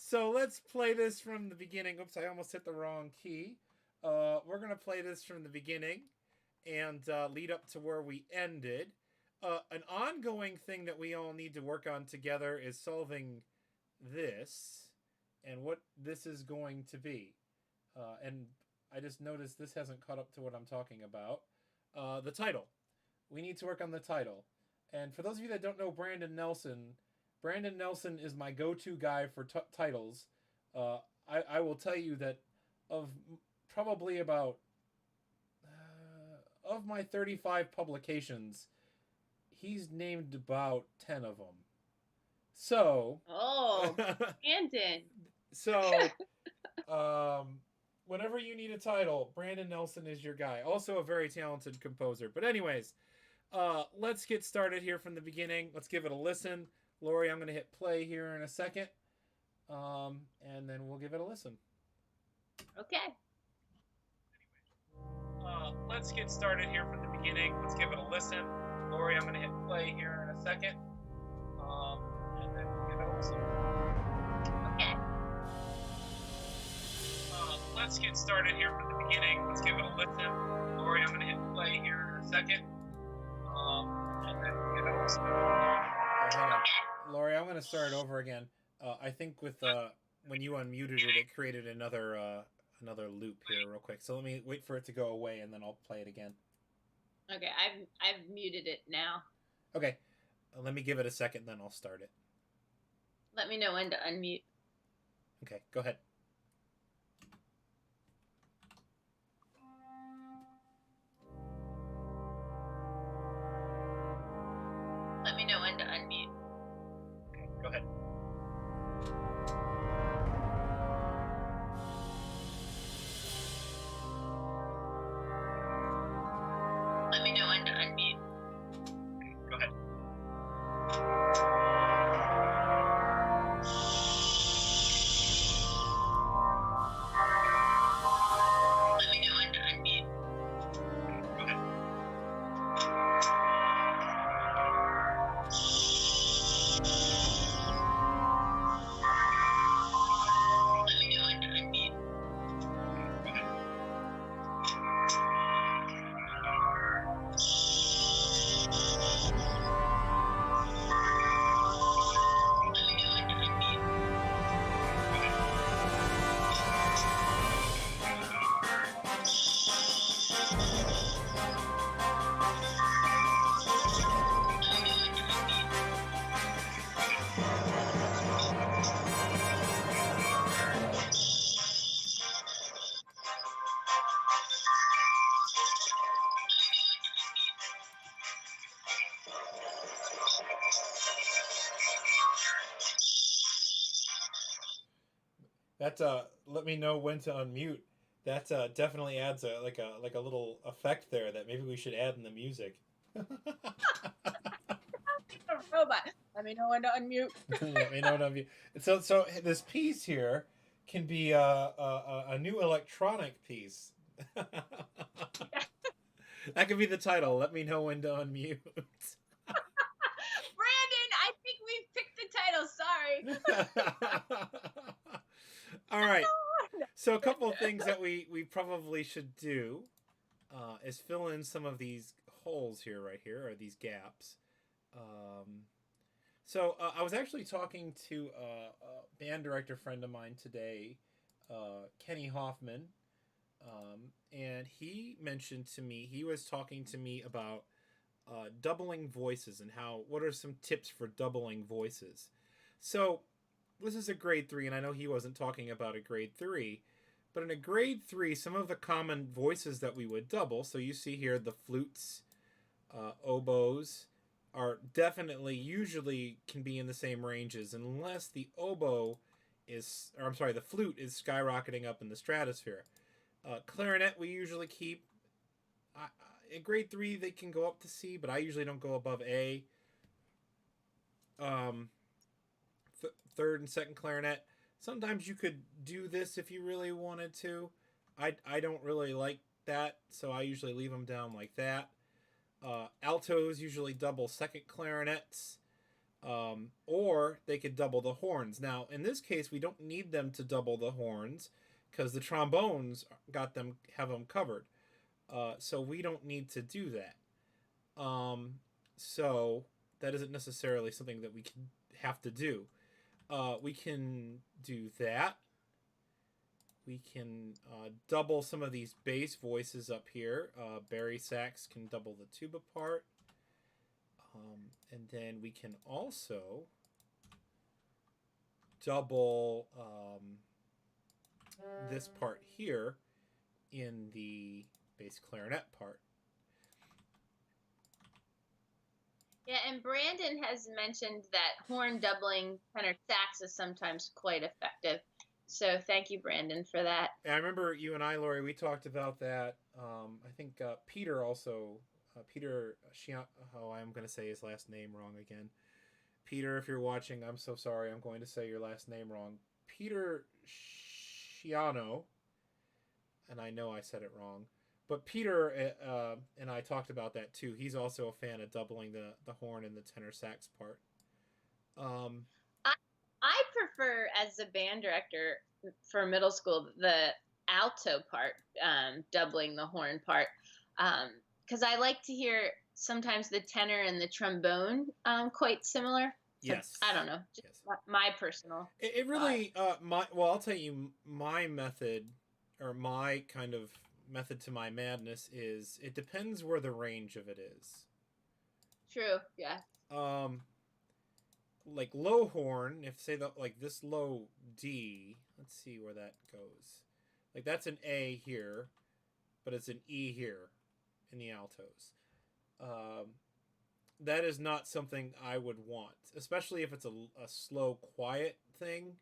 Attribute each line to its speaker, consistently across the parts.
Speaker 1: So let's play this from the beginning. Oops, I almost hit the wrong key. We're going to play this from the beginning and lead up to where we ended. An ongoing thing that we all need to work on together is solving this and what this is going to be. And I just noticed this hasn't caught up to what I'm talking about. The title. We need to work on the title. And for those of you that don't know Brandon Nelson is my go-to guy for titles. I will tell you that of probably about of my 35 publications, he's named about 10 of them. So,
Speaker 2: Oh, Brandon.
Speaker 1: so whenever you need a title, Brandon Nelson is your guy. Also a very talented composer. But anyways, let's get started here from the beginning. Let's give it a listen. Lori, I'm going to hit play here in a second, and then we'll give it a listen.
Speaker 2: Okay.
Speaker 1: Let's get started here from the beginning. Let's give it a listen. Lori, I'm going to hit play here in a second, and then we'll give it a listen.
Speaker 2: Okay.
Speaker 1: Let's get started here from the beginning. Let's give it a listen. Lori, I'm going to hit play here in a second, and then we'll give it a listen. Hang on. Lori, I'm going to start over again. I think with when you unmuted it, it created another loop here real quick. So let me wait for it to go away, and then I'll play it again.
Speaker 2: Okay, I've muted it now.
Speaker 1: Okay, let me give it a second, then I'll start it.
Speaker 2: Let me know when to unmute.
Speaker 1: Okay, go ahead.
Speaker 2: Let me know when to unmute.
Speaker 1: Okay, go ahead.
Speaker 2: Let me know when to unmute.
Speaker 1: Okay, go ahead.
Speaker 2: Let me know when to unmute.
Speaker 1: Okay, go ahead.
Speaker 2: Let me know when to unmute.
Speaker 1: Okay, go ahead.
Speaker 2: Let me know when to unmute.
Speaker 1: Go ahead. That let me know when to unmute. That definitely adds a little effect there that maybe we should add in the music.
Speaker 2: Robot. Let me know when to unmute.
Speaker 1: Let me know when to unmute. So this piece here can be a new electronic piece. That could be the title. Let me know when to unmute.
Speaker 2: Brandon, I think we've picked the title. Sorry.
Speaker 1: All right. So a couple of things that we probably should do is fill in some of these holes here, right here, or these gaps. So I was actually talking to a band director friend of mine today, Kenny Hoffman, and he mentioned to me, he was talking to me about doubling voices and what are some tips for doubling voices. So this is a grade 3, and I know he wasn't talking about a grade 3, but in a grade 3, some of the common voices that we would double, so you see here the flutes, oboes, are definitely usually can be in the same ranges unless the the flute is skyrocketing up in the stratosphere. Clarinet we usually keep. In grade 3 they can go up to C, but I usually don't go above A. Third and second clarinet. Sometimes you could do this if you really wanted to. I don't really like that, so I usually leave them down like that. Altos usually double second clarinets. Or they could double the horns. Now, in this case, we don't need them to double the horns because the trombones have them covered. So we don't need to do that. So that isn't necessarily something that we can have to do. We can do that. We can double some of these bass voices up here. Bari sax can double the tuba part. And then we can also double this part here in the bass clarinet part.
Speaker 2: Yeah, and Brandon has mentioned that horn doubling tenor sax is sometimes quite effective. So thank you, Brandon, for that.
Speaker 1: And I remember you and I, Lori, we talked about that. I think Peter also, Peter, oh, I'm going to say his last name wrong again. Peter, if you're watching, I'm so sorry. I'm going to say your last name wrong. Peter Schiano, and I know I said it wrong. But Peter and I talked about that too. He's also a fan of doubling the horn and the tenor sax part.
Speaker 2: I prefer, as a band director for middle school, the alto part, doubling the horn part, because I like to hear sometimes the tenor and the trombone quite similar. So,
Speaker 1: yes.
Speaker 2: I don't know. Just yes. My personal.
Speaker 1: It really, I'll tell you, my method, or my kind of method to my madness is, it depends where the range of it is.
Speaker 2: True, yeah.
Speaker 1: Like low horn, if say that, like this low D, let's see where that goes. Like that's an A here, but it's an E here in the altos. That is not something I would want, especially if it's a slow, quiet thing.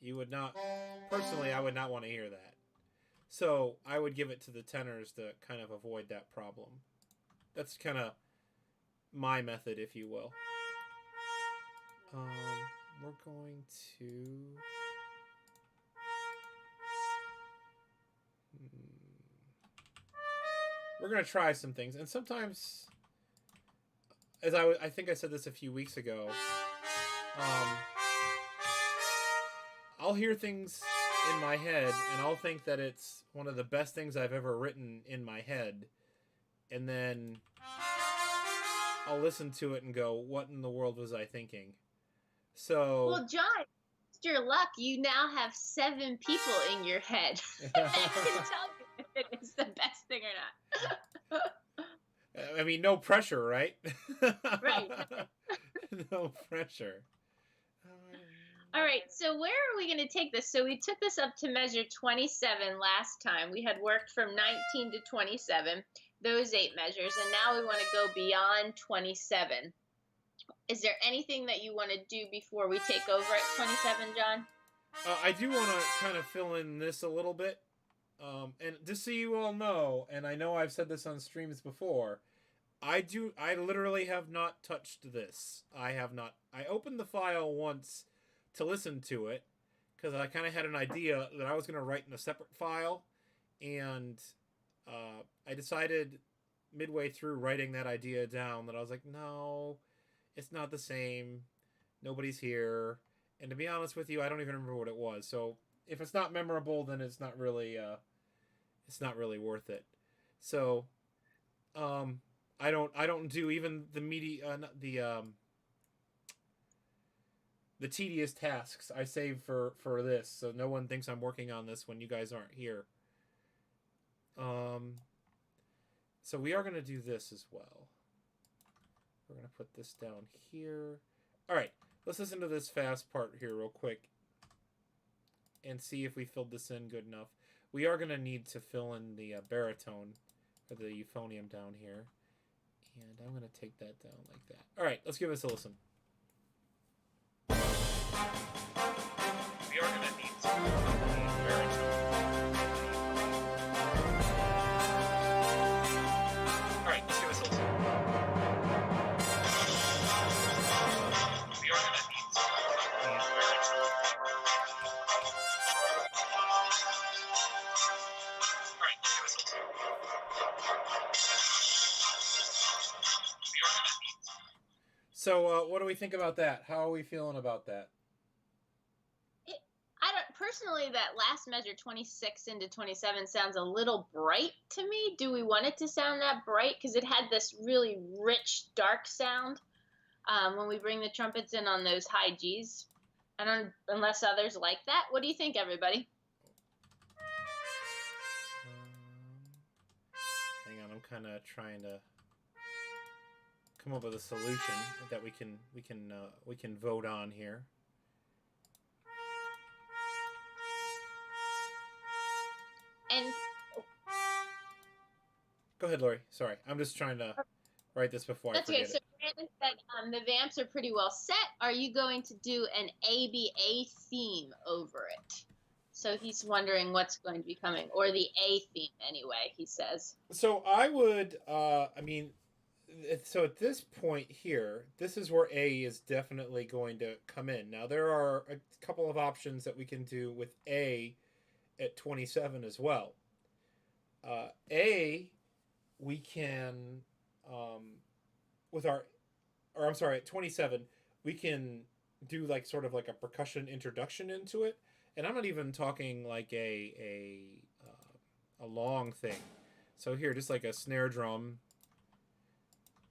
Speaker 1: You would not, personally, I would not want to hear that. So I would give it to the tenors to kind of avoid that problem. That's kind of my method, if you will. We're going to... We're going to try some things. And sometimes, as I think I said this a few weeks ago, I'll hear things in my head, and I'll think that it's one of the best things I've ever written in my head. And then I'll listen to it and go, what in the world was I thinking? So,
Speaker 2: well, John, it's your luck. You now have 7 people in your head that can tell you if it is the best thing or
Speaker 1: not. I mean, no pressure, right?
Speaker 2: Right.
Speaker 1: No pressure.
Speaker 2: All right, so where are we going to take this? So we took this up to measure 27 last time. We had worked from 19 to 27, those 8 measures, and now we want to go beyond 27. Is there anything that you want to do before we take over at 27, John?
Speaker 1: I do want to kind of fill in this a little bit. And just so you all know, and I know I've said this on streams before, I literally have not touched this. I have not. I opened the file once to listen to it because I kind of had an idea that I was going to write in a separate file. And I decided midway through writing that idea down that I was like, no, it's not the same. Nobody's here. And to be honest with you, I don't even remember what it was. So if it's not memorable, then it's not really worth it. So I don't do even the tedious tasks I save for this, so no one thinks I'm working on this when you guys aren't here. So we are going to do this as well. We're going to put this down here. All right, let's listen to this fast part here real quick and see if we filled this in good enough. We are going to need to fill in the baritone, or the euphonium down here. And I'm going to take that down like that. All right, let's give this a listen. We are going to need to fill in the baritone. All right, let's give this a listen. We are going to need to fill in the baritone. So, what do we think about that? How are we feeling about that?
Speaker 2: I don't personally. That last measure, 26 into 27, sounds a little bright to me. Do we want it to sound that bright? Because it had this really rich, dark sound when we bring the trumpets in on those high G's. I don't, unless others like that. What do you think, everybody?
Speaker 1: Hang on, I'm kind of trying to come up with a solution that we can vote on here.
Speaker 2: And
Speaker 1: go ahead, Lori. Sorry, I'm just trying to write this before I forget
Speaker 2: okay. So Brandon said the vamps are pretty well set. Are you going to do an ABA theme over it? So he's wondering what's going to be coming, or the A theme anyway, he says.
Speaker 1: So I would, I mean, so at this point here, this is where A is definitely going to come in. Now, there are a couple of options that we can do with A at 27 as well. A, we can, with our, or I'm sorry, at 27, we can do like sort of like a percussion introduction into it. And I'm not even talking like a long thing. So here, just like a snare drum,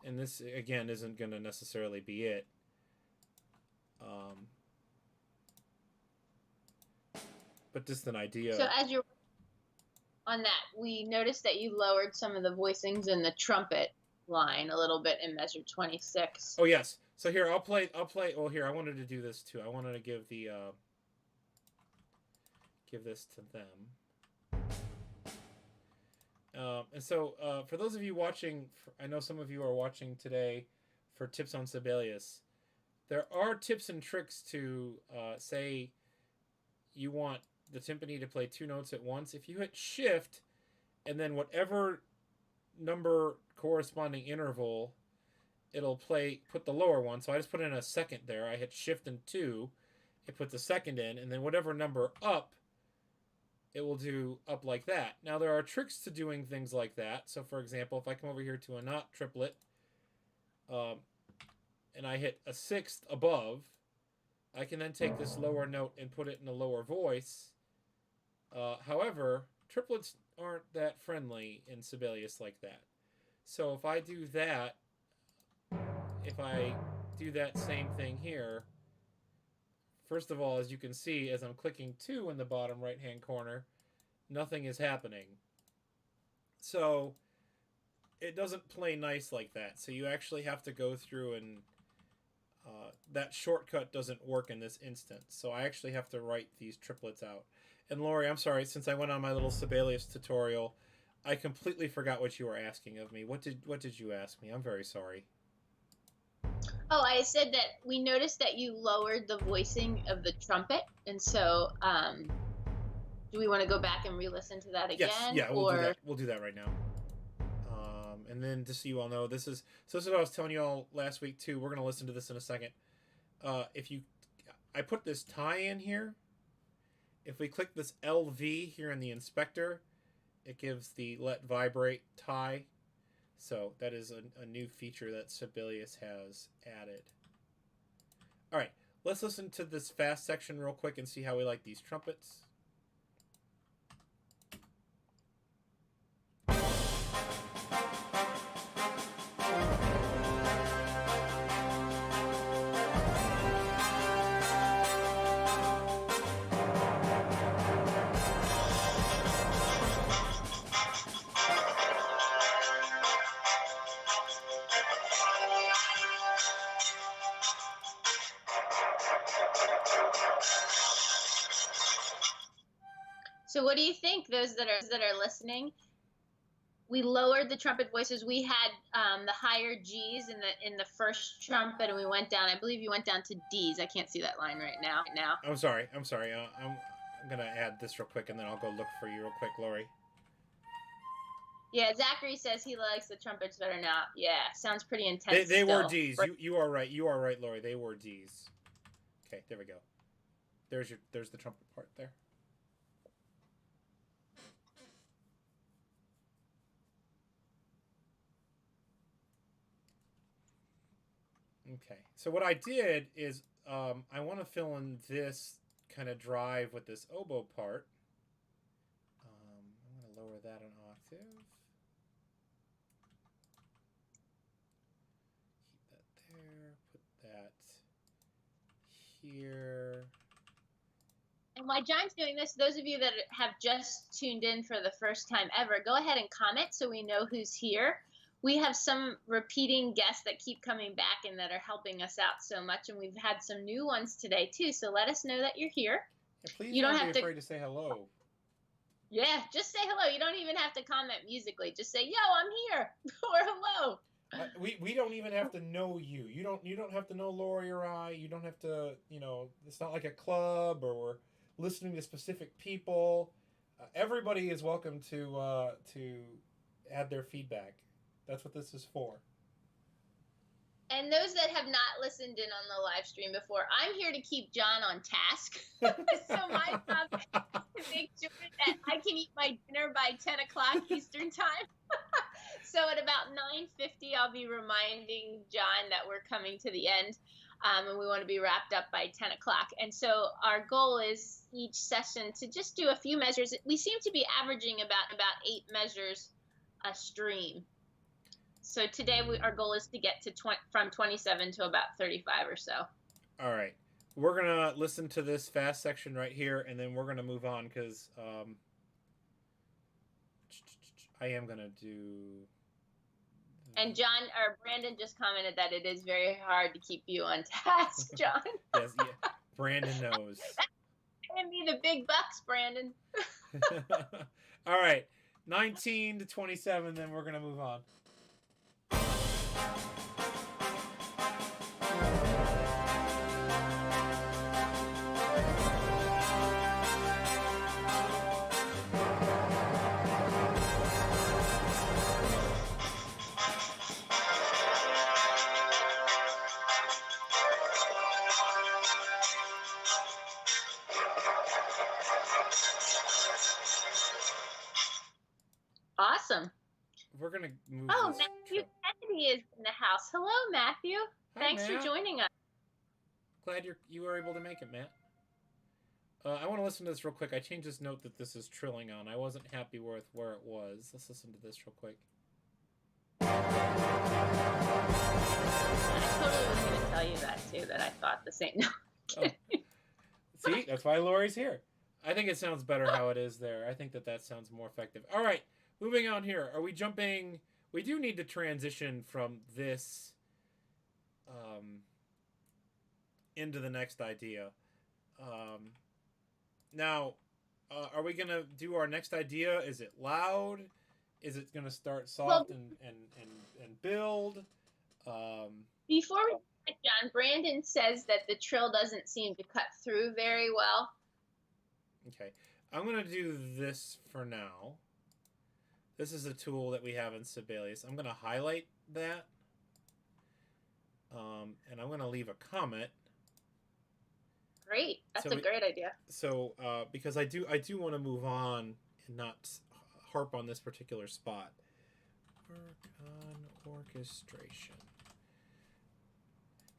Speaker 1: and this again isn't going to necessarily be it. But just an idea.
Speaker 2: So as you're on that, we noticed that you lowered some of the voicings in the trumpet line a little bit in measure 26.
Speaker 1: Oh yes. So here I'll play. Well, here I wanted to do this too. I wanted to give the give this to them. And so, for those of you watching, I know some of you are watching today for tips on Sibelius. There are tips and tricks to say you want the timpani to play two notes at once. If you hit shift and then whatever number corresponding interval, it'll put the lower one. So I just put in a second there. I hit shift and 2. It puts a second in, and then whatever number up, it will do up like that. Now, there are tricks to doing things like that. So, for example, if I come over here to a knot triplet, and I hit a sixth above, I can then take this lower note and put it in a lower voice. However, triplets aren't that friendly in Sibelius like that. So if I do that, if I do that same thing here, first of all, as you can see, as I'm clicking 2 in the bottom right-hand corner, nothing is happening. So it doesn't play nice like that. So you actually have to go through and that shortcut doesn't work in this instance. So I actually have to write these triplets out. And Lori, I'm sorry, since I went on my little Sibelius tutorial, I completely forgot what you were asking of me. What did you ask me? I'm very sorry.
Speaker 2: Oh, I said that we noticed that you lowered the voicing of the trumpet, and so do we want to go back and re-listen to that again?
Speaker 1: Yes, yeah, we'll do that. We'll do that right now. And then just so you all know, this is what I was telling you all last week too. We're gonna listen to this in a second. I put this tie in here. If we click this LV here in the inspector, it gives the let vibrate tie. So that is a new feature that Sibelius has added. All right, let's listen to this fast section real quick and see how we like these trumpets.
Speaker 2: So what do you think, those that are listening? We lowered the trumpet voices. We had the higher G's in the first trumpet, and we went down. I believe you went down to D's. I can't see that line right now.
Speaker 1: I'm sorry. I'm gonna add this real quick, and then I'll go look for you real quick, Lori.
Speaker 2: Yeah, Zachary says he likes the trumpets better now. Yeah, sounds pretty intense.
Speaker 1: They were D's. You are right. You are right, Lori. They were D's. Okay, there we go. There's the trumpet part there. Okay. So what I did is I want to fill in this kind of drive with this oboe part. I'm going to lower that an octave. Keep that there. Put that here.
Speaker 2: And while John's doing this, those of you that have just tuned in for the first time ever, go ahead and comment so we know who's here. We have some repeating guests that keep coming back and that are helping us out so much, and we've had some new ones today too. So let us know that you're here.
Speaker 1: Yeah, please don't be afraid to say hello.
Speaker 2: Yeah, just say hello. You don't even have to comment musically. Just say, "Yo, I'm here," or "Hello."
Speaker 1: We don't even have to know you. You don't have to know Lori or I. You don't have to. It's not like a club or we're listening to specific people. Everybody is welcome to add their feedback. That's what this is for.
Speaker 2: And those that have not listened in on the live stream before, I'm here to keep John on task. So my job is to make sure that I can eat my dinner by 10 o'clock Eastern time. So at about 9:50, I'll be reminding John that we're coming to the end. And we want to be wrapped up by 10 o'clock. And so our goal is each session to just do a few measures. We seem to be averaging about 8 measures a stream. So today our goal is to get to from 27 to about 35 or so.
Speaker 1: All right. We're going to listen to this fast section right here, and then we're going to move on because I am going to do...
Speaker 2: And John, or Brandon just commented that it is very hard to keep you on task, John.
Speaker 1: Yes, yeah. Brandon knows.
Speaker 2: Paying me the big bucks, Brandon.
Speaker 1: All right. 19 to 27, then we're going to move on.
Speaker 2: Awesome.
Speaker 1: We're going to move
Speaker 2: Matthew Kennedy is in the house. Hello, Matthew. Thanks for joining us.
Speaker 1: Glad you were able to make it, Matt. I want to listen to this real quick. I changed this note that this is trilling on. I wasn't happy with where it was. Let's listen to this real quick.
Speaker 2: I totally was going to tell you that, too, that I thought the same note.
Speaker 1: Oh. See? That's why Lori's here. I think it sounds better how it is there. I think that sounds more effective. All right. Moving on here. Are we jumping? We do need to transition from this into the next idea. Now, are we going to do our next idea? Is it loud? Is it going to start soft and build?
Speaker 2: Before we get John, Brandon says that the trill doesn't seem to cut through very well.
Speaker 1: Okay. I'm going to do this for now. This is a tool that we have in Sibelius. I'm going to highlight that. And I'm going to leave a comment.
Speaker 2: Great. That's a great idea.
Speaker 1: So, because I do want to move on and not harp on this particular spot. Work on orchestration.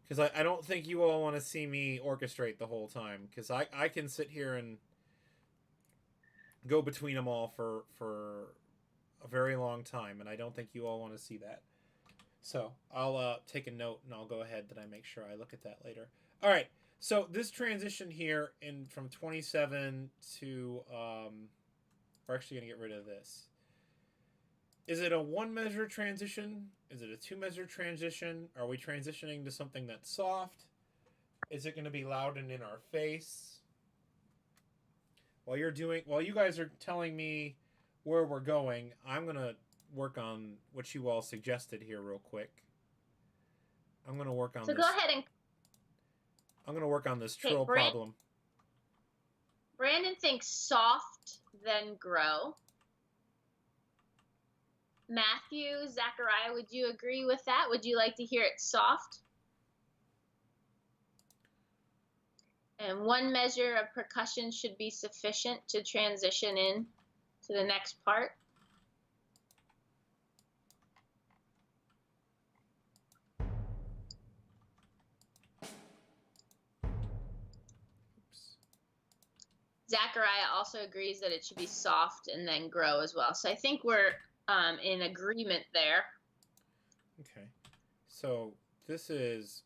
Speaker 1: Because I don't think you all want to see me orchestrate the whole time. Because I can sit here and go between them all for a very long time. And I don't think you all want to see that. So I'll take a note and I'll go ahead that I make sure I look at that later. All right. So this transition here from 27 to, we're actually going to get rid of this. Is it a 1-measure transition? Is it a 2-measure transition? Are we transitioning to something that's soft? Is it going to be loud and in our face? While you guys are telling me where we're going, I'm going to work on what you all suggested here real quick. I'm going to work on
Speaker 2: this. So go ahead and...
Speaker 1: I'm going to work on this trill problem.
Speaker 2: Brandon thinks soft, then grow. Matthew, Zachariah, would you agree with that? Would you like to hear it soft? And 1 measure of percussion should be sufficient to transition in to the next part. Zachariah also agrees that it should be soft and then grow as well. So I think we're in agreement there.
Speaker 1: Okay. So this is...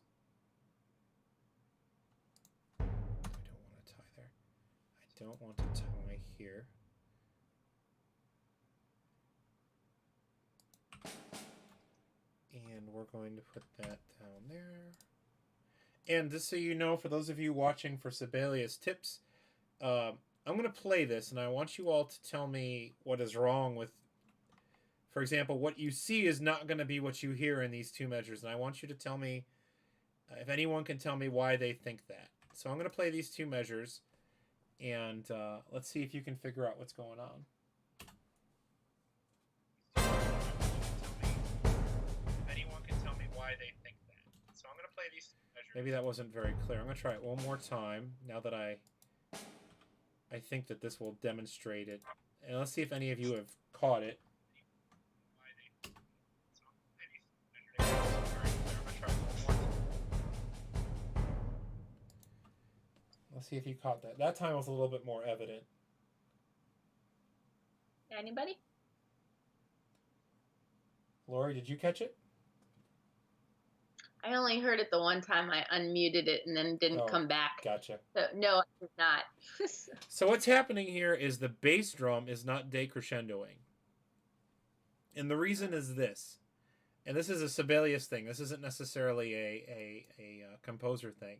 Speaker 1: I don't want to tie there. I don't want to tie here. And we're going to put that down there. And just so you know, for those of you watching for Sibelius tips, I'm going to play this, and I want you all to tell me what is wrong with... For example, what you see is not going to be what you hear in these two measures, and I want you to tell me, if anyone can tell me why they think that. So I'm going to play these two measures, and let's see if you can figure out what's going on. If anyone can tell me why they think that. So I'm going to play these two measures. Maybe that wasn't very clear. I'm going to try it one more time, now that I think that this will demonstrate it. And let's see if any of you have caught it. Let's see if you caught that. That time was a little bit more evident.
Speaker 2: Anybody?
Speaker 1: Lori, did you catch it?
Speaker 2: I only heard it the one time I unmuted it and then didn't come back.
Speaker 1: Gotcha.
Speaker 2: So, no, I did not.
Speaker 1: So what's happening here is the bass drum is not decrescendoing. And the reason is this. And this is a Sibelius thing. This isn't necessarily a composer thing.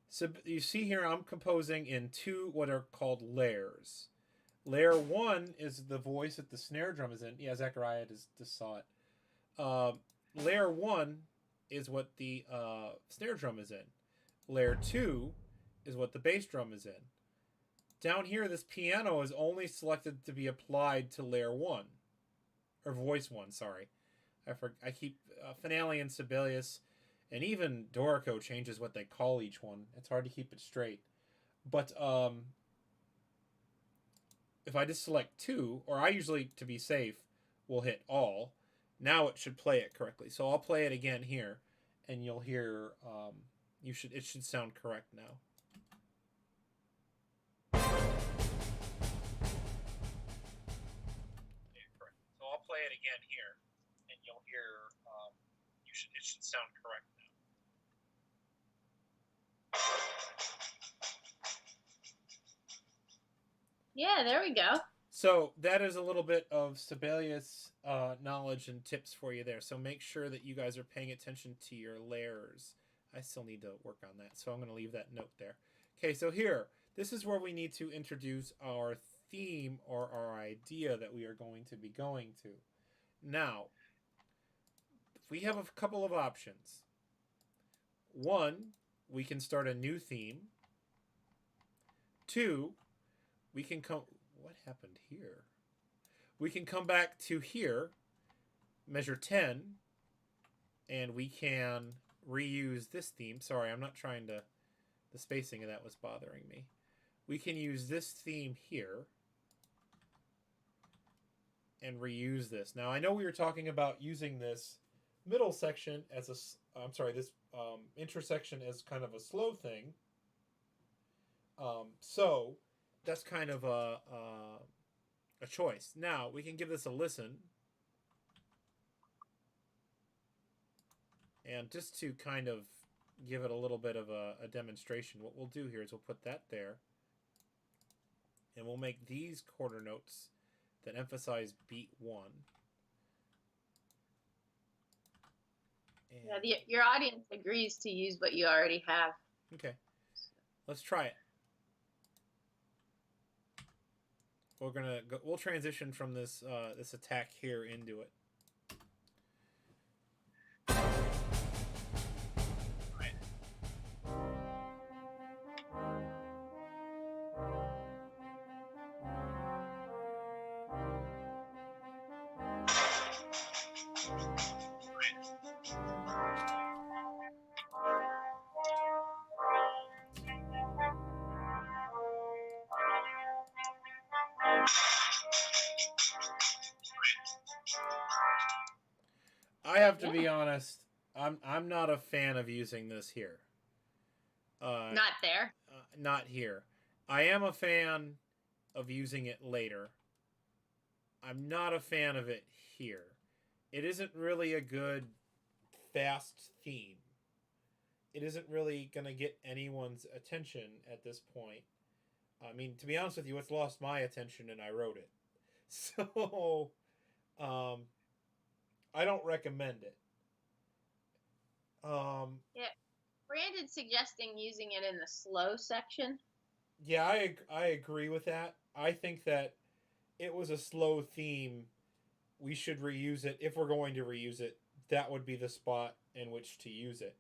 Speaker 1: So you see here I'm composing in two what are called layers. Layer 1 is the voice that the snare drum is in. Yeah, Zachariah just saw it. Layer 1 is what the snare drum is in. Layer 2 is what the bass drum is in. Down here, this piano is only selected to be applied to layer 1. Or voice 1, sorry. I keep Finale and Sibelius, and even Dorico changes what they call each one. It's hard to keep it straight. But if I just select 2, or I usually, to be safe, will hit all, now it should play it correctly. So I'll play it again here, and you'll hear, it should sound correct now. So I'll play it again here, and you'll hear, it should sound correct now.
Speaker 2: Yeah, there we go.
Speaker 1: So that is a little bit of Sibelius knowledge and tips for you there. So make sure that you guys are paying attention to your layers. I still need to work on that, so I'm going to leave that note there. Okay, so here, this is where we need to introduce our theme or our idea that we are going to be going to. Now, we have a couple of options. One, we can start a new theme. Two, we can come... What happened here? We can come back to here, measure 10, and we can reuse this theme. Sorry, I'm not trying to... The spacing of that was bothering me. We can use this theme here and reuse this. Now, I know we were talking about using this middle section as a... I'm sorry, this intersection as kind of a slow thing. So that's kind of a choice. Now, we can give this a listen. And just to kind of give it a little bit of a demonstration, what we'll do here is we'll put that there. And we'll make these quarter notes that emphasize beat 1.
Speaker 2: And yeah, your audience agrees to use what you already have.
Speaker 1: Okay. Let's try it. We'll transition from this this attack here into it. I have to be honest. I'm not a fan of using this here.
Speaker 2: Not there.
Speaker 1: Not here. I am a fan of using it later. I'm not a fan of it here. It isn't really a good fast theme. It isn't really going to get anyone's attention at this point. I mean, to be honest with you, it's lost my attention and I wrote it. So, um, I don't recommend it.
Speaker 2: Yeah. Brandon's suggesting using it in the slow section.
Speaker 1: Yeah, I agree with that. I think that it was a slow theme. We should reuse it. If we're going to reuse it, that would be the spot in which to use it.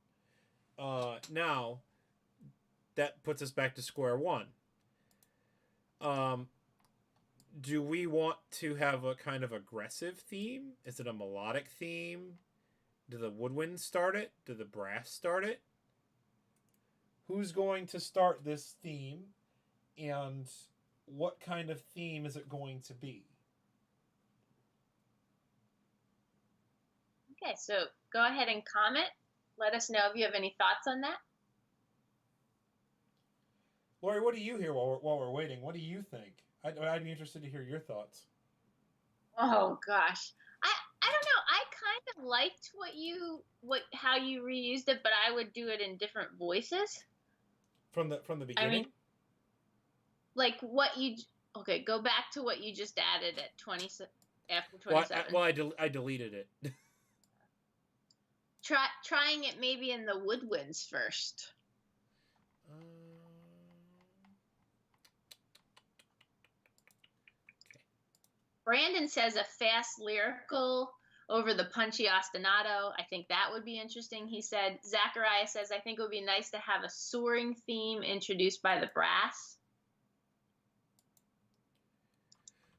Speaker 1: Now, that puts us back to square one. Um, do we want to have a kind of aggressive theme? Is it a melodic theme? Do the woodwinds start it? Do the brass start it? Who's going to start this theme? And what kind of theme is it going to be?
Speaker 2: Okay, so go ahead and comment. Let us know if you have any thoughts on that.
Speaker 1: Lori, what do you hear while we're waiting? What do you think? I'd be interested to hear your thoughts.
Speaker 2: Oh gosh, I don't know. I kind of liked how you reused it, but I would do it in different voices.
Speaker 1: From the beginning.
Speaker 2: I mean, like what you. Okay, go back to what you just added at 20 after 27.
Speaker 1: I deleted it.
Speaker 2: Trying it maybe in the woodwinds first.
Speaker 1: Okay.
Speaker 2: Brandon says a fast lyrical over the punchy ostinato. I think that would be interesting. He said, Zachariah says, I think it would be nice to have a soaring theme introduced by the brass.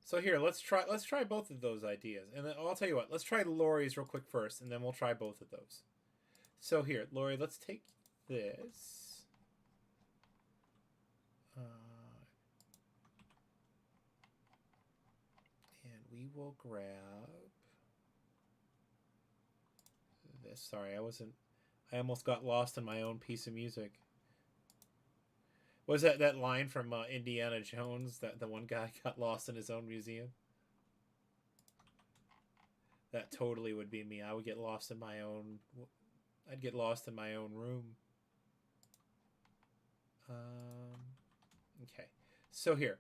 Speaker 1: So here, let's try both of those ideas. And then I'll tell you what, let's try Lori's real quick first, and then we'll try both of those. So here, Lori, let's take this. And we will grab this. Sorry, I almost got lost in my own piece of music. Was that line from Indiana Jones, that the one guy got lost in his own museum? That totally would be me. I would get lost in my own... I'd get lost in my own room. Okay. So here.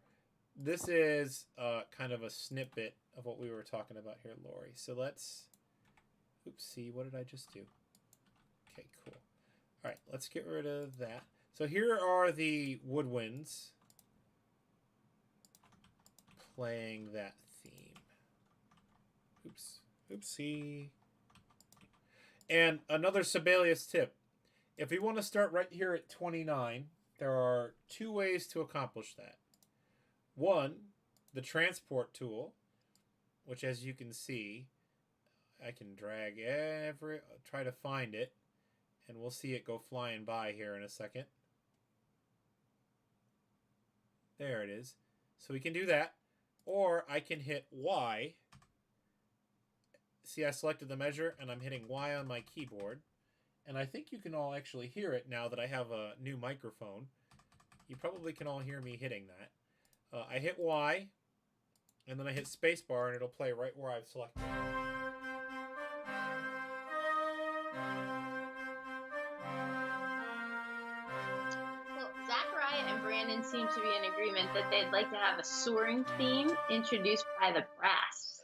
Speaker 1: This is kind of a snippet of what we were talking about here, Lori. So let's... Oopsie, what did I just do? Okay, cool. All right, let's get rid of that. So here are the woodwinds playing that theme. Oops. Oopsie. And another Sibelius tip. If we want to start right here at 29, there are two ways to accomplish that. One, the transport tool, which as you can see, I can drag try to find it, and we'll see it go flying by here in a second. There it is. So we can do that. Or I can hit Y. See, I selected the measure, and I'm hitting Y on my keyboard. And I think you can all actually hear it now that I have a new microphone. You probably can all hear me hitting that. I hit Y, and then I hit spacebar, and it'll play right where I've selected.
Speaker 2: Brandon seemed to be in agreement that they'd like to have a soaring theme introduced by the brass.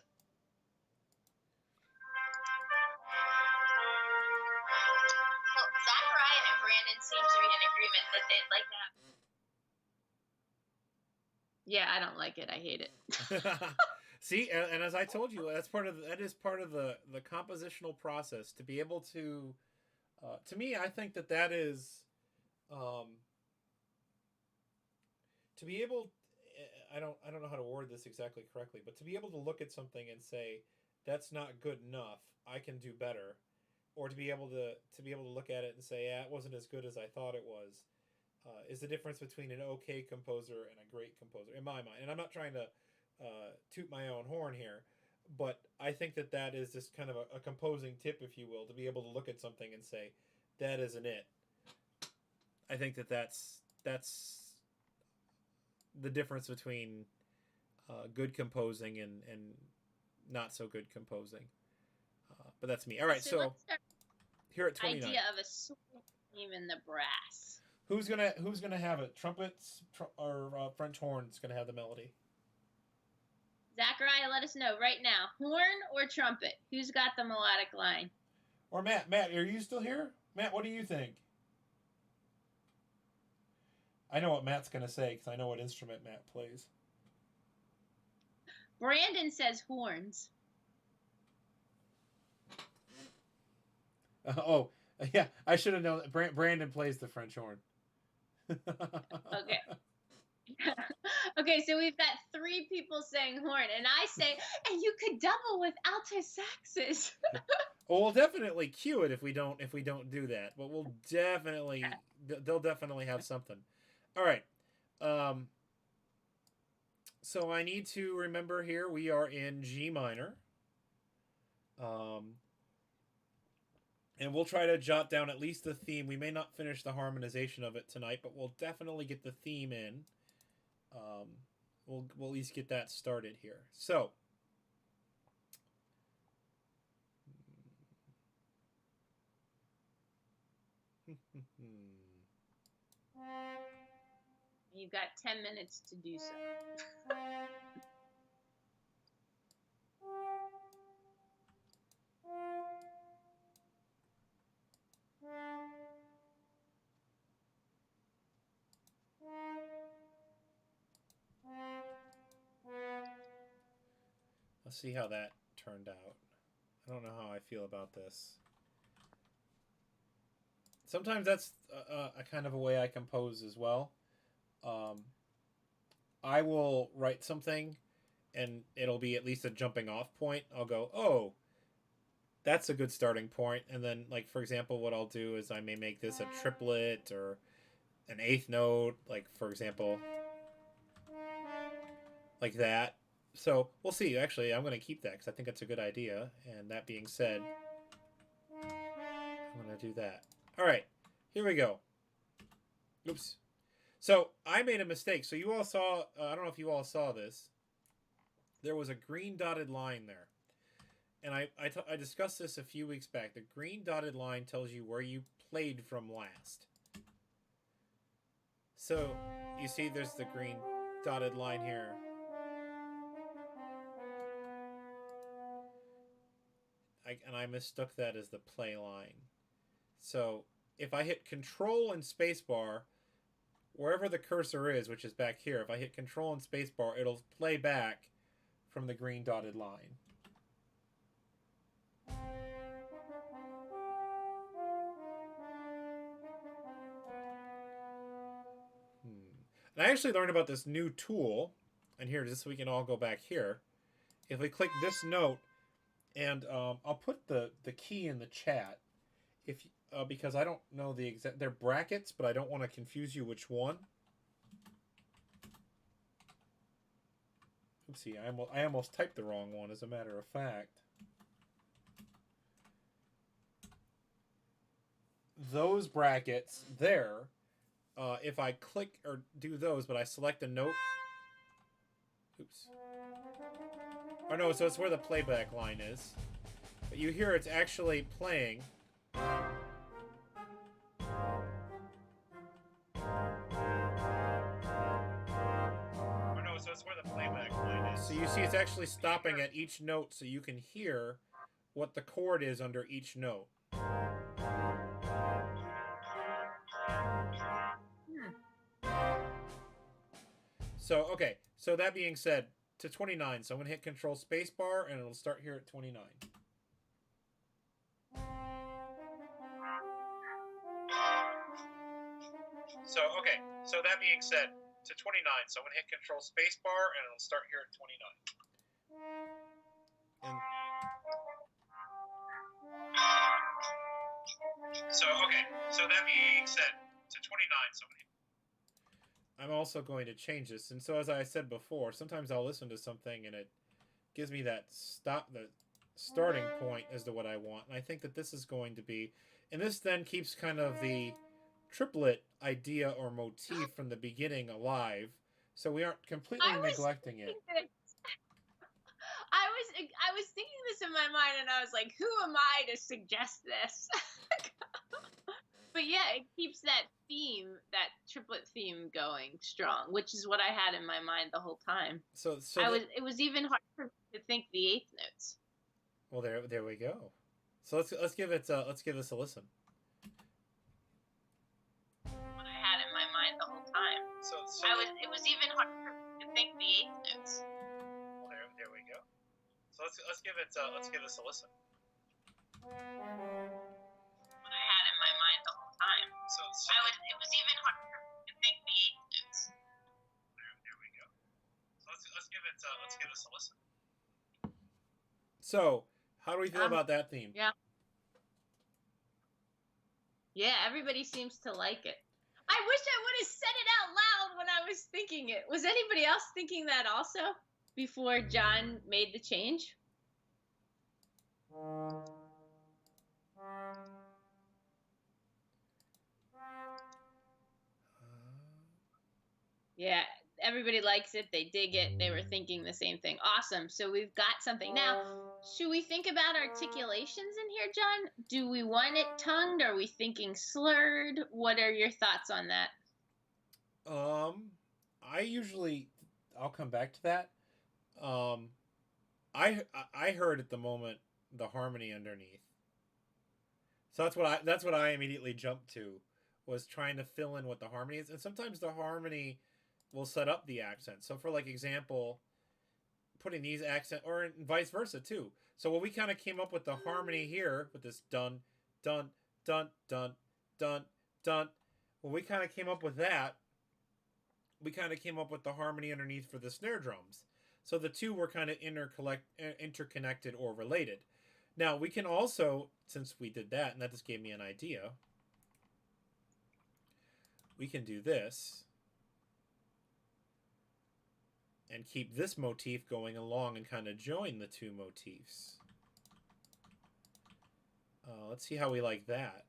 Speaker 2: Well, Zachariah and Brandon seem to be in agreement that they'd like to have. Yeah, I don't like it. I hate it.
Speaker 1: See, and as I told you, that is part of the compositional process to be able to. To me, I think that is. To be able, I don't know how to word this exactly correctly, but to be able to look at something and say that's not good enough, I can do better, or to be able to look at it and say, yeah, it wasn't as good as I thought it was, is the difference between an okay composer and a great composer in my mind. And I'm not trying to toot my own horn here, but I think that is just kind of a composing tip, if you will, to be able to look at something and say that isn't it. I think that's the difference between good composing and not so good composing. But that's me. All right,
Speaker 2: So
Speaker 1: so
Speaker 2: let's start
Speaker 1: here at 29.
Speaker 2: Idea of a swing in the brass.
Speaker 1: Who's gonna have it? Trumpets or French horns gonna have the melody?
Speaker 2: Zachariah, let us know right now. Horn or trumpet? Who's got the melodic line?
Speaker 1: Or Matt? Matt, are you still here? Matt, what do you think? I know what Matt's gonna say because I know what instrument Matt plays.
Speaker 2: Brandon says horns.
Speaker 1: Oh, yeah, I should have known. Brandon plays the French horn.
Speaker 2: Okay. Okay, so we've got 3 people saying horn, and I say, and you could double with alto saxes.
Speaker 1: Well, we'll definitely cue it if we don't do that. But we'll definitely they'll definitely have something. All right. So I need to remember here we are in G minor. And we'll try to jot down at least the theme. We may not finish the harmonization of it tonight, but we'll definitely get the theme in. We'll at least get that started here. So,
Speaker 2: You've got 10 minutes to do so.
Speaker 1: let's see how that turned out. I don't know how I feel about this. Sometimes that's a kind of a way I compose as well. I will write something and it'll be at least a jumping off point. I'll go, oh, that's a good starting point. And then, like, for example, what I'll do is I may make this a triplet or an eighth note, like, for example, like that. So we'll see. Actually, I'm going to keep that because I think it's a good idea. And that being said, I'm going to do that. All right, here we go. Oops. So I made a mistake. So you all saw, I don't know if you all saw this. There was a green dotted line there. And I discussed this a few weeks back. The green dotted line tells you where you played from last. So you see there's the green dotted line here. And I mistook that as the play line. So if I hit Control and Spacebar, wherever the cursor is, which is back here, if I hit Control and Spacebar, it'll play back from the green dotted line. And I actually learned about this new tool, and here, just so we can all go back here. If we click this note, and I'll put the key in the chat, if because I don't know the exact, they're brackets, but I don't want to confuse you which one. Oopsie, I almost typed the wrong one, as a matter of fact. Those brackets there, if I click or do those, but I select a note. Oops. Oh no, so it's where the playback line is. But you hear it's actually playing. Oh no, so it's where the playback line is. So you see it's actually stopping at each note so you can hear what the chord is under each note. So, okay. So that being said, to 29. So I'm going to hit Control Spacebar, and it'll start here at 29. So, okay. So that being said, to 29. So I'm going to hit Control Spacebar, and it'll start here at 29. And so, okay. So that being said, to 29. So I'm also going to change this. And so, as I said before, sometimes I'll listen to something and it gives me that the starting point as to what I want. And I think that this is going to be, and this then keeps kind of the triplet idea or motif from the beginning alive. So we aren't completely neglecting it.
Speaker 2: I was thinking this in my mind, and I was like, who am I to suggest this? But yeah, it keeps that theme, that triplet theme going strong, which is what I had in my mind the whole time. It was even hard for me to think the eighth notes.
Speaker 1: Well, there we go. So let's give this a listen.
Speaker 2: What I had in my mind the whole time. It was even hard for me to think the eighth notes.
Speaker 1: Well, there we go. So let's give this a listen.
Speaker 2: What I had in my mind the whole time. It was even hard for me to think the eighth notes.
Speaker 1: There we go. So let's give this a listen. So, how do we feel about that theme?
Speaker 2: Yeah. Yeah, everybody seems to like it. I wish I would have said it out loud when I was thinking it. Was anybody else thinking that also before John made the change? Yeah, everybody likes it. They dig it. They were thinking the same thing. Awesome. So we've got something. Now, should we think about articulations in here, John? Do we want it tongued? Are we thinking slurred? What are your thoughts on that?
Speaker 1: I'll come back to that. I heard at the moment the harmony underneath. So that's what I immediately jumped to, was trying to fill in what the harmony is. And sometimes the harmony will set up the accent. So for like example, putting these accent, or vice versa too. So when we kind of came up with the harmony here with this dun dun dun dun dun dun, when we kind of came up with that, we kind of came up with the harmony underneath for the snare drums. So the two were kind of interconnected or related. Now we can also, since we did that, and that just gave me an idea, we can do this and keep this motif going along and kind of join the two motifs. Let's see how we like that.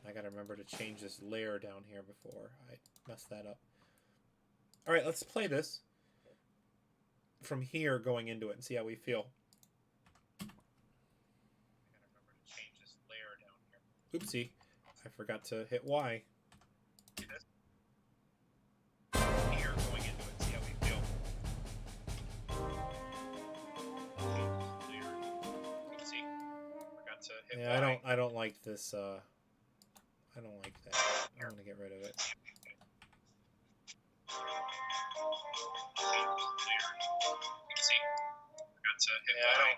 Speaker 1: I gotta remember to change this layer down here before I mess that up. All right, let's play this from here going into it and see how we feel. I gotta remember to change this layer down here. Oopsie, I forgot to hit Y. Here going into it, see how we feel. Oopsie, forgot to hit Y. I don't like this. I don't like that. I'm gonna get rid of it.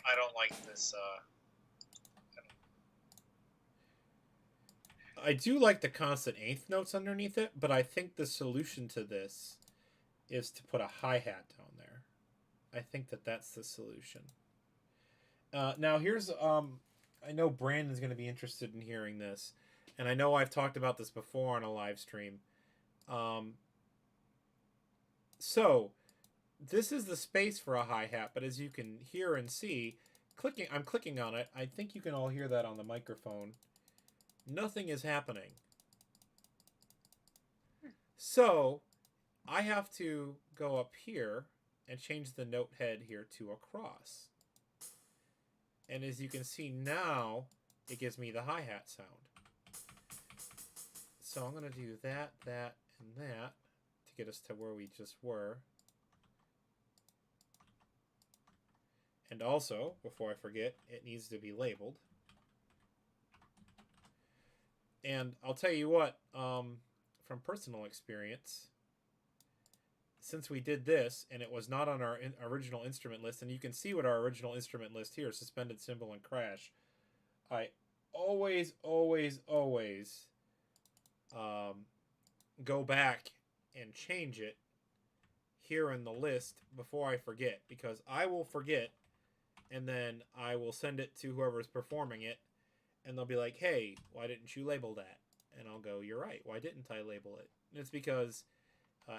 Speaker 1: I don't like this. I do like the constant eighth notes underneath it, but I think the solution to this is to put a hi-hat down there. I think that's the solution. Now here's I know Brandon's going to be interested in hearing this, and I know I've talked about this before on a live stream. So this is the space for a hi-hat, but as you can hear and see, I'm clicking on it. I think you can all hear that on the microphone. Nothing is happening. So I have to go up here and change the note head here to a cross. And as you can see now, it gives me the hi-hat sound. So I'm going to do that, that, and that to get us to where we just were. And also, before I forget, it needs to be labeled. And I'll tell you what, from personal experience, since we did this, and it was not on our original instrument list, and you can see what our original instrument list here, suspended cymbal and crash, I always go back and change it here in the list before I forget, because I will forget, and then I will send it to whoever's performing it, and they'll be like, hey, why didn't you label that? And I'll go, you're right, why didn't I label it? And it's because,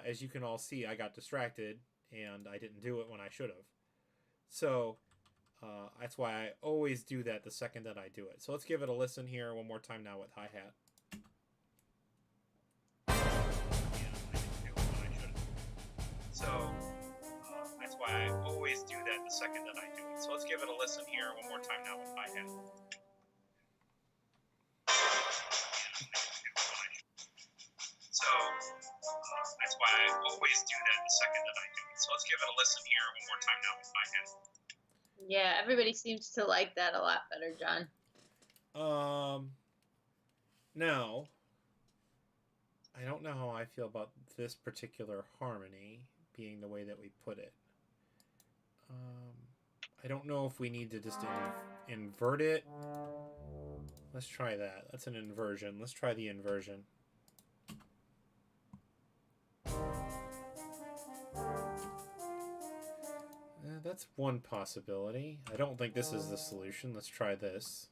Speaker 1: as you can all see, I got distracted, and I didn't do it when I should have. So, that's why I always do that the second that I do it. So let's give it a listen here one more time now with hi-hat. second that I do it. So let's give it a listen here one more time now with hi-hat. So that's why I always do that the second that I do it. So let's give it a listen here one more time now with hi-hat.
Speaker 2: Yeah, everybody seems to like that a lot better, John.
Speaker 1: Now, I don't know how I feel about this particular harmony being the way that we put it. I don't know if we need to just invert it. Let's try that. That's an inversion. Let's try the inversion. That's one possibility. I don't think this is the solution. Let's try this.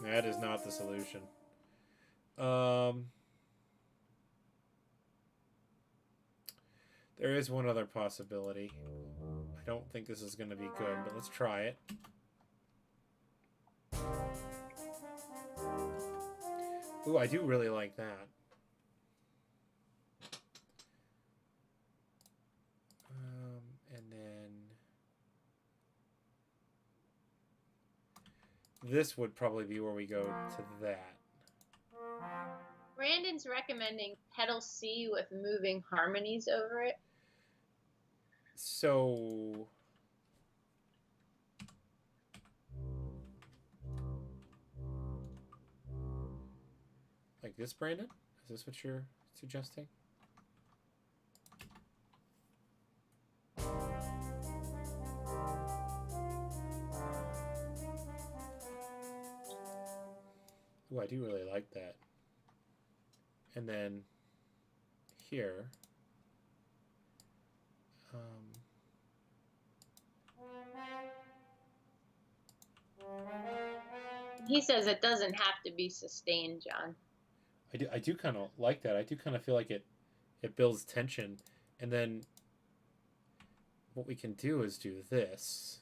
Speaker 1: That is not the solution. There is one other possibility. I don't think this is going to be good, but let's try it. Ooh, I do really like that. And then this would probably be where we go to that.
Speaker 2: Brandon's recommending pedal C with moving harmonies over it.
Speaker 1: So like this, Brandon? Is this what you're suggesting? Ooh, I do really like that. And then here,
Speaker 2: He says it doesn't have to be sustained, John.
Speaker 1: I do kind of like that. I do kind of feel like it builds tension. And then what we can do is do this.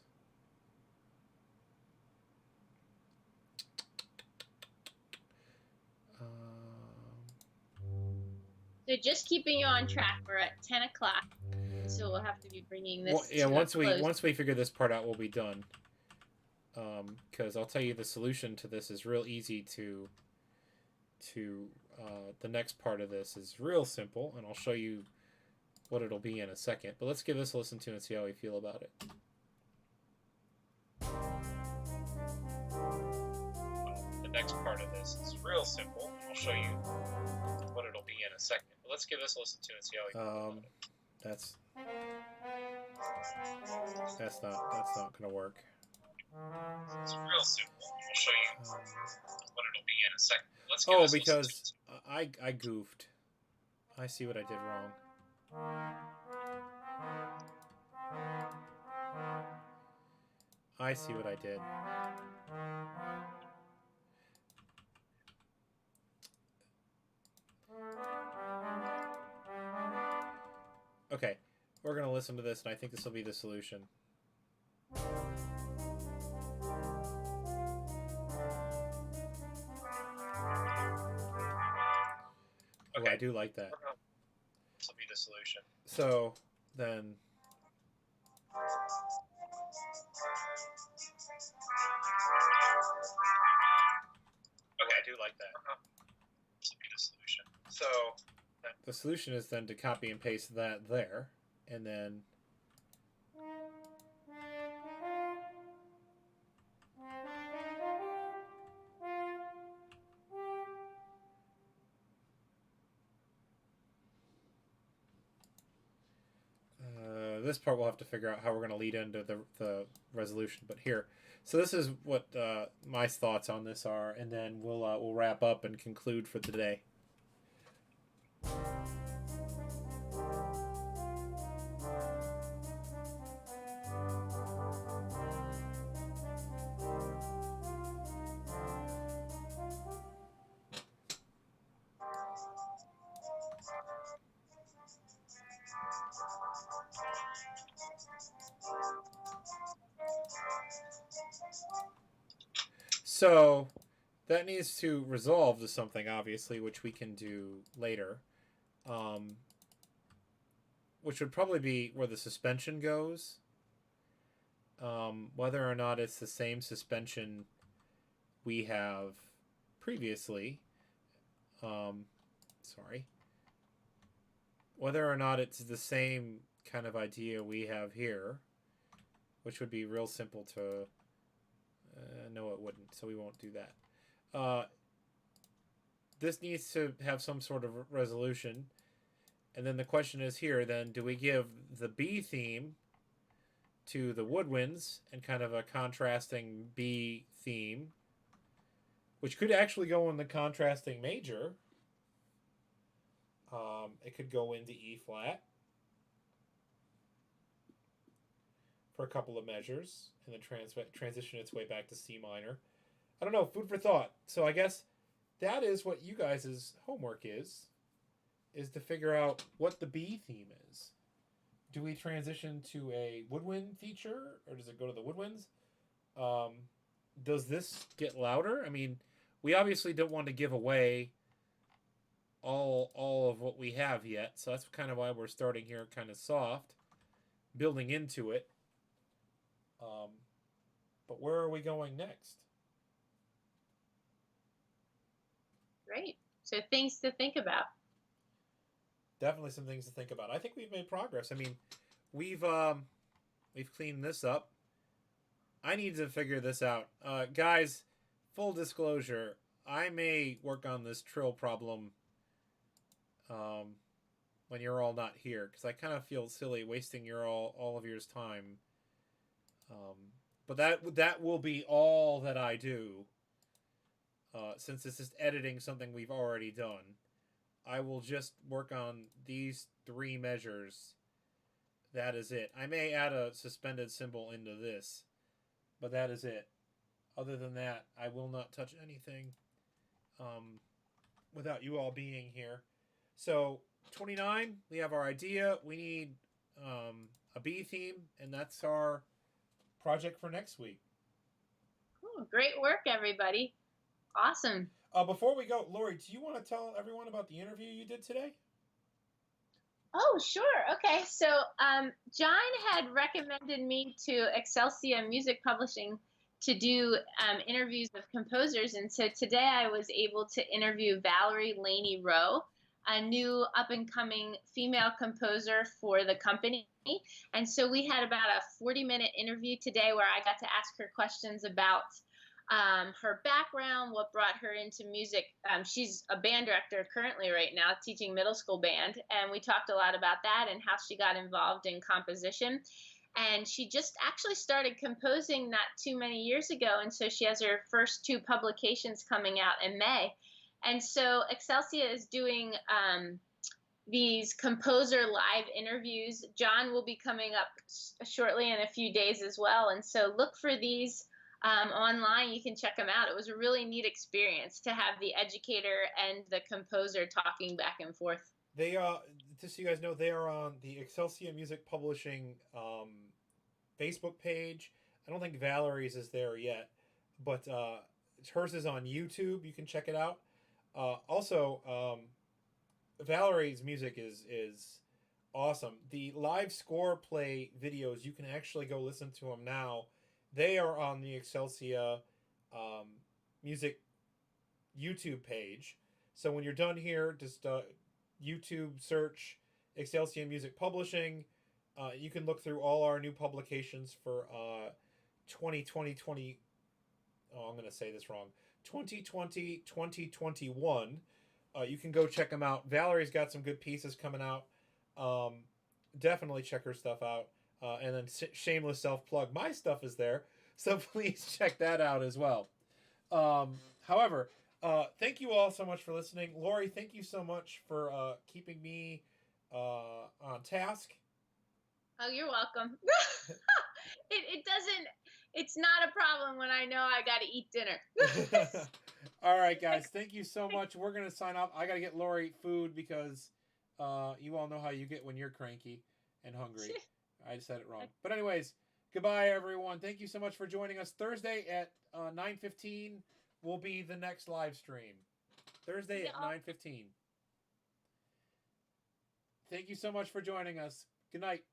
Speaker 2: So just keeping you on track, we're at 10 o'clock, so we'll have to be bringing this.
Speaker 1: Well, yeah, once we figure this part out, we'll be done. Because I'll tell you, the solution to this is real easy to the next part of this is real simple, and I'll show you what it'll be in a second. But let's give this a listen to and see how we feel about it. The next part of this is real simple, and I'll show you what it'll be in a second. But let's give this a listen to and see how we feel about it. That's not gonna work. It's real simple. I'll show you what it'll be in a second. Let's give this because I goofed. I see what I did wrong. I see what I did. Okay, we're going to listen to this, and I think this will be the solution. Okay, I do like that. This will be the solution. So, then... Okay, I do like that. This will be the solution. So... The solution is then to copy and paste that there, and then this part we'll have to figure out how we're going to lead into the resolution. But here, so this is what my thoughts on this are, and then we'll wrap up and conclude for today. So that needs to resolve to something, obviously, which we can do later. which would probably be where the suspension goes. Whether or not it's the same suspension we have previously. Sorry. Whether or not it's the same kind of idea we have here, which would be real simple to... no, it wouldn't, so we won't do that. This needs to have some sort of resolution. And then the question is here, then, do we give the B theme to the Woodwinds and kind of a contrasting B theme, which could actually go in the contrasting major. It could go into E flat for a couple of measures and then transition its way back to C minor. I don't know, food for thought. So I guess that is what you guys' homework is to figure out what the B theme is. Do we transition to a woodwind feature, or does it go to the woodwinds? Does this get louder? I mean, we obviously don't want to give away all of what we have yet, so that's kind of why we're starting here kind of soft, building into it. But where are we going next?
Speaker 2: Great. So things to think about.
Speaker 1: Definitely some things to think about. I think we've made progress. I mean, we've cleaned this up. I need to figure this out. Guys, full disclosure, I may work on this trill problem when you're all not here, because I kind of feel silly wasting all of yours time. But that will be all that I do, since this is editing something we've already done. I will just work on these 3 measures. That is it. I may add a suspended symbol into this, but that is it. Other than that, I will not touch anything without you all being here. So 29, we have our idea. We need a B theme, and that's our project for next week.
Speaker 2: Cool. Great work, everybody. Awesome.
Speaker 1: Before we go, Lori, do you want to tell everyone about the interview you did today?
Speaker 2: Oh, sure. Okay. So John had recommended me to Excelsior Music Publishing to do interviews of composers. And so today I was able to interview Valerie Laney Rowe, a new up-and-coming female composer for the company. And so we had about a 40-minute interview today where I got to ask her questions about her background, what brought her into music. She's a band director currently right now, teaching middle school band. And we talked a lot about that and how she got involved in composition. And she just actually started composing not too many years ago. And so she has her first 2 publications coming out in May. And so Excelsior is doing these composer live interviews. John will be coming up shortly in a few days as well. And so look for these online. You can check them out. It was a really neat experience to have the educator and the composer talking back and forth.
Speaker 1: They just so you guys know, they are on the Excelsior Music Publishing Facebook page. I don't think Valerie's is there yet, but hers is on YouTube. You can check it out. Also, Valerie's music is awesome. The live score play videos, you can actually go listen to them now. They are on the Excelsior Music YouTube page. So when you're done here, just YouTube search Excelsior Music Publishing. You can look through all our new publications for 2020. Oh, I'm going to say this wrong. 2020, 2021. You can go check them out. Valerie's got some good pieces coming out. Definitely check her stuff out. And then shameless self-plug. My stuff is there. So please check that out as well. However, thank you all so much for listening. Lori, thank you so much for keeping me on task.
Speaker 2: Oh, you're welcome. It doesn't, it's not a problem when I know I got to eat dinner.
Speaker 1: All right, guys. Thank you so much. We're going to sign off. I got to get Lori food because you all know how you get when you're cranky and hungry. I just said it wrong. But anyways, goodbye, everyone. Thank you so much for joining us. Thursday at 9:15 will be the next live stream. Thursday at 9:15. Thank you so much for joining us. Good night.